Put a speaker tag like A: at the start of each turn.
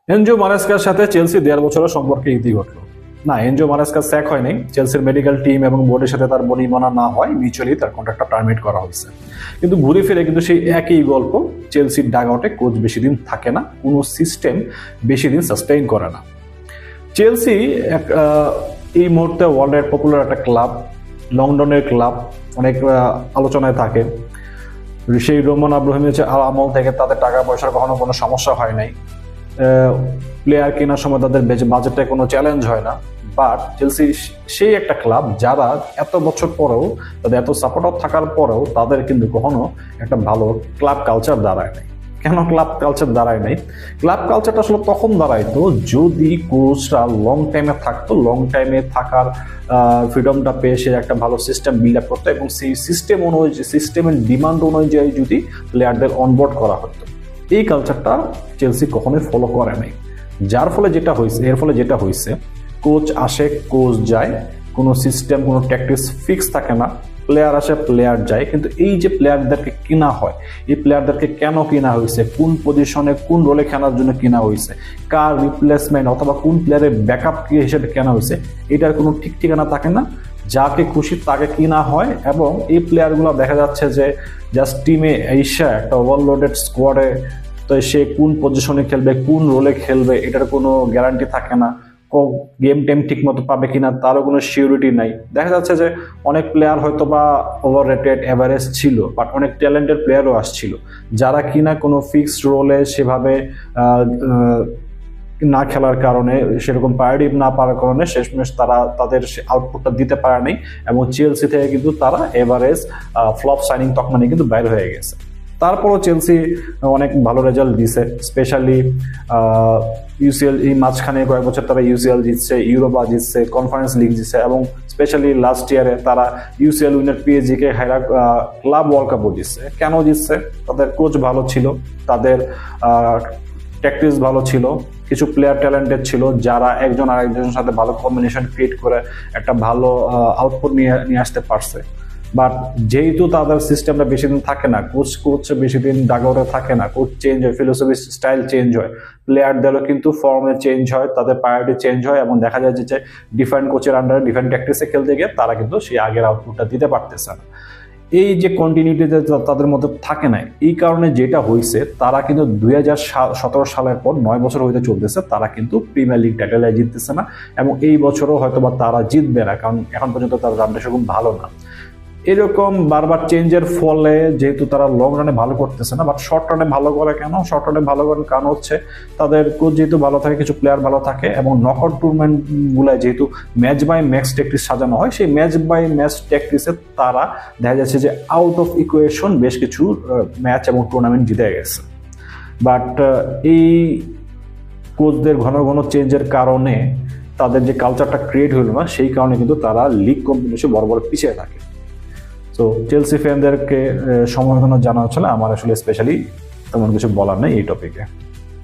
A: Enzo মারেস্কার সাথে Chelsea 1.5 বছরের সম্পর্কে ইতি ঘটলো। না, এনজো মারেস্কা স্যাক হয়নি, চেলসির মেডিকেল টিম এবং বোর্ডের সাথে তার বনিবনা না হয় মিউচুয়ালি তার কন্ট্রাক্টটা টার্মিনেট করা হয়েছে। কিন্তু ঘুরে ফিরে কিন্তু সেই একই গল্প, চেলসির ডাগ আউটে কোচ বেশি দিন থাকে না, কোনো সিস্টেম বেশি দিন সাস্টেইন করে না। চেলসি এই মুহূর্তে ওয়ার্ল্ডের পপুলার একটা ক্লাব, লন্ডনের ক্লাব, অনেক আলোচনায় থাকে। সেই রোমান আব্রাহিমোভিচের আমল থেকে তাদের টাকা পয়সার কখনো কোনো সমস্যা হয় নাই, প্লেয়ার কেনার সময় তাদের বাজেটে কোনো চ্যালেঞ্জ হয় না। বাট চেলসি সেই একটা ক্লাব যারা এত বছর পরেও, তাদের এত সাপোর্টার থাকার পরেও তাদের কিন্তু কখনো একটা ভালো ক্লাব কালচার দাঁড়ায় নাই। কেন ক্লাব কালচার দাঁড়ায় নাই? ক্লাব কালচারটা আসলে তখন দাঁড়াইতো যদি কোচরা লং টাইমে থাকতো, লং টাইমে থাকার ফ্রিডমটা পেয়ে সে একটা ভালো সিস্টেম বিল্ড আপ করতো এবং সেই সিস্টেম অনুযায়ী, সিস্টেমের ডিমান্ড অনুযায়ী যদি প্লেয়ারদের অনবোর্ড করা হতো। এই কালচারটা চেলসি কখনোই ফলো করে নাই। যার ফলে যেটা হয়েছে, এর ফলে যেটা হয়েছে, কোচ আসে কোচ যায়, কোনো সিস্টেম কোনো ট্যাকটিক্স ফিক্স থাকে না, প্লেয়ার আসে প্লেয়ার যায়। কিন্তু এই যে প্লেয়ারদেরকে কেনা হয়, এই প্লেয়ারদেরকে কেন কেনা হয়েছে, কোন পজিশনে কোন রোলে খেলার জন্য কেনা হয়েছে, কার রিপ্লেসমেন্ট অথবা কোন প্লেয়ারের ব্যাকআপ হিসেবে কেনা হয়েছে, এটার কোনো ঠিক ঠিকানা থাকে না। যাকে খুশি তাকে কিনা হয় এবং এই প্লেয়ারগুলো দেখা যাচ্ছে যে জাস্ট টিমে এসে একটা ওভারলোডেড স্কোয়াডে তো সে কোন পজিশনে খেলবে, কোন রোলে খেলবে, এটার কোনো গ্যারান্টি থাকে না। গেম টাইম ঠিক মতো পাবে কিনা তারও কোনো সিউরিটি নাই। দেখা যাচ্ছে যে অনেক প্লেয়ার হয়তো বা ওভার রেটেড এভারেজ ছিল, বাট অনেক ট্যালেন্টেড প্লেয়ারও আসছিল যারা কিনা কোনো ফিক্সড রোলে সেভাবে না খেলার কারণে, সেরকম প্রায়োরিটি না পাওয়ার কারণে শেষমেশ তারা তাদের আউটপুটটা দিতে পারে নাই এবং চেলসি থেকে কিন্তু তারা এভারেজ ফ্লপ সাইনিং তকমানি কিন্তু বাইর হয়ে গেছে। তারপরও চেলসি অনেক ভালো রেজাল্ট দিছে, স্পেশালি ইউসিএল এই মাঝখানে কয়েক বছর তারা ইউসিএল জিতছে, ইউরোপা জিতছে, কনফারেন্স লিগ জিতছে এবং স্পেশালি লাস্ট ইয়ারে তারা ইউসিএল উইনার পিএসজি কে হাইরা ক্লাব ওয়ার্ল্ড কাপও জিতছে। কেন জিতছে? তাদের কোচ ভালো ছিল, তাদের ট্যাকটিক্স ভালো ছিল, কিছু প্লেয়ার ট্যালেন্টেড ছিল যারা একজন আরেকজনের সাথে ভালো কম্বিনেশন ক্রিয়েট করে একটা ভালো আউটপুট নিয়ে আসতে পারছে। বাট যেহেতু তাদের সিস্টেমটা বেশি দিন থাকে না, কোচ বেশি দিন ডাগআউটে থাকে না, কোচ চেঞ্জ হয়, ফিলোসফি স্টাইল চেঞ্জ হয়, প্লেয়ারদেরও কিন্তু ফর্মে চেঞ্জ হয়, তাদের প্রায়োরিটি চেঞ্জ হয় এবং দেখা যায় যে ডিফারেন্ট কোচের আন্ডারে ডিফারেন্ট ট্যাকটিক্সে খেলতে গিয়ে তারা কিন্তু সেই আগের আউটপুটটা দিতে পারতেছে না। এই যে কন্টিনিউটি তাদের মধ্যে থাকে না, এই কারণে যেটা হয়েছে, তারা কিন্তু 2017 সালের পর 9 বছর হইতে চলতেছে তারা কিন্তু প্রিমিয়ার লিগ টাইটেল জিততেছে না এবং এই বছরও হয়তো বা তারা জিতবে না, কারণ এখন পর্যন্ত তাদের রানটা সেরকম ভালো না। এরকম বারবার চেঞ্জের ফলে যেহেতু তারা লং রানে ভালো করতেছে না, বাট শর্ট রানে ভালো করে কেন? শর্ট রানে ভালো করার কারণ হচ্ছে তাদের কোচ যেহেতু ভালো থাকে, কিছু প্লেয়ার ভালো থাকে এবং নকআউট টুর্নামেন্ট গুলায় যেহেতু ম্যাচ বাই ম্যাচ ট্যাকটিক্স সাজানো হয়, সেই ম্যাচ বাই ম্যাচ ট্যাকটিক্সে তারা দেখা যাচ্ছে যে আউট অফ ইকুয়েশন বেশ কিছু ম্যাচ এবং টুর্নামেন্ট জিতে গেছে। বাট এই কোচদের ঘন ঘন চেঞ্জের কারণে তাদের যে কালচারটা ক্রিয়েট হলো না, সেই কারণে কিন্তু তারা লিগ কম্পিটিশনে বড় বড় পিছিয়ে থাকে। তো চেলসি ফ্যানদেরকে সমবেদনা জানা হচ্ছিল, আমার আসলে স্পেশালি তেমন কিছু বলার নেই এই টপিকে।